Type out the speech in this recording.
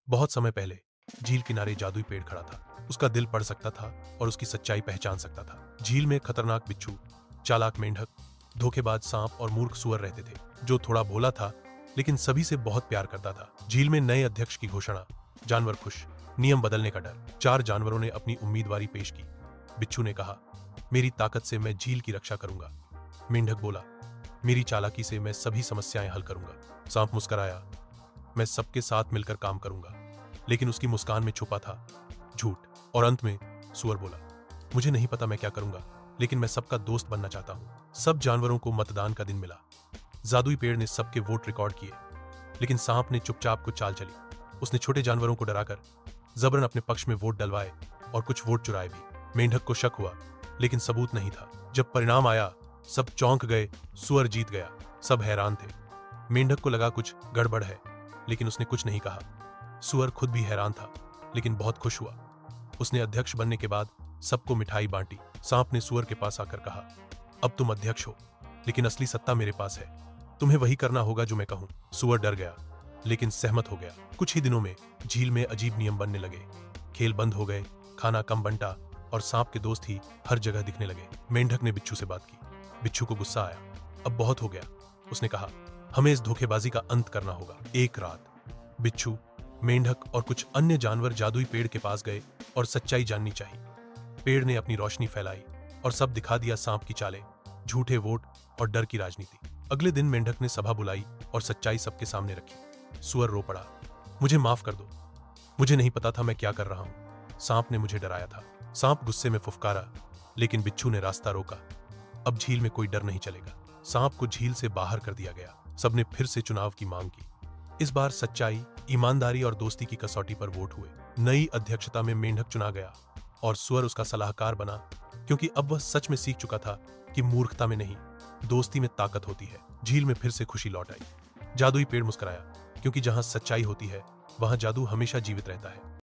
बहुत समय पहले झील किनारे जादुई पेड़ खड़ा था। उसका दिल पढ़ सकता था और उसकी सच्चाई पहचान सकता था। झील में खतरनाक बिच्छू, चालाक मेंढक, धोखेबाज सांप और मूर्ख सुअर रहते थे, जो थोड़ा भोला था लेकिन सभी से बहुत प्यार करता था। झील में नए अध्यक्ष की घोषणा, जानवर खुश, नियम बदलने का डर। 4 जानवरों ने अपनी उम्मीदवारी पेश की। बिच्छू ने कहा, मेरी ताकत से मैं झील की रक्षा करूंगा। मेंढक बोला, मेरी चालाकी से मैं सभी समस्याएं हल करूंगा। सांप मुस्कुराया, मैं सबके साथ मिलकर काम करूंगा। लेकिन उसकी मुस्कान में छुपा था झूठ। और अंत में सुअर बोला, मुझे नहीं पता मैं क्या करूंगा, लेकिन मैं सबका दोस्त बनना चाहता हूं। सब जानवरों को मतदान का दिन मिला। जादुई पेड़ ने सबके वोट रिकॉर्ड किए, लेकिन सांप ने चुपचाप कुछ चाल चली। उसने छोटे जानवरों को डराकर जबरन अपने पक्ष में वोट डलवाए और कुछ वोट चुराए भी। मेंढक को शक हुआ, लेकिन सबूत नहीं था। जब परिणाम आया, सब चौंक गए। सुअर जीत गया। सब हैरान थे। मेंढक को लगा कुछ गड़बड़ है, लेकिन उसने कुछ नहीं कहा। सुअर खुद भी हैरान था, लेकिन बहुत खुश हुआ। उसने अध्यक्ष बनने के बाद सबको मिठाई बांटी। सांप ने सुअर के पास आकर कहा, अब तुम अध्यक्ष हो, लेकिन असली सत्ता मेरे पास है। तुम्हें वही करना होगा जो मैं कहूं। सुअर डर गया, लेकिन सहमत हो गया। कुछ ही दिनों में झील में अजीब नियम बनने लगे। खेल बंद हो गए, खाना कम बंटा और सांप के दोस्त ही हर जगह दिखने लगे। मेंढक ने बिच्छू से बात की। बिच्छू को गुस्सा आया। अब बहुत हो गया। उसने कहा, हमें इस धोखेबाजी का अंत करना होगा। एक रात बिच्छू, मेंढक और कुछ अन्य जानवर जादुई पेड़ के पास गए और सच्चाई जाननी चाहिए। पेड़ ने अपनी रोशनी फैलाई और सब दिखा दिया सांप की चालें, झूठे वोट और डर की राजनीति। अगले दिन मेंढक ने सभा बुलाई और सच्चाई सबके सामने रखी। सुअर रो पड़ा, मुझे माफ कर दो, मुझे नहीं पता था मैं क्या कर रहा हूं। सांप ने मुझे डराया था। सांप गुस्से में फुफकारा, लेकिन बिच्छू ने रास्ता रोका। अब झील में कोई डर नहीं चलेगा। सांप को झील से बाहर कर दिया गया। सबने फिर से चुनाव की मांग की। इस बार सच्चाई, ईमानदारी और दोस्ती की कसौटी पर वोट हुए। नई अध्यक्षता में मेंढक चुना गया और सुअर उसका सलाहकार बना, क्योंकि अब वह सच में सीख चुका था कि मूर्खता में नहीं, दोस्ती में ताकत होती है। झील में फिर से खुशी लौट आई। जादुई पेड़ मुस्कुराया, क्योंकि जहां सच्चाई होती है वहां जादू हमेशा जीवित रहता है।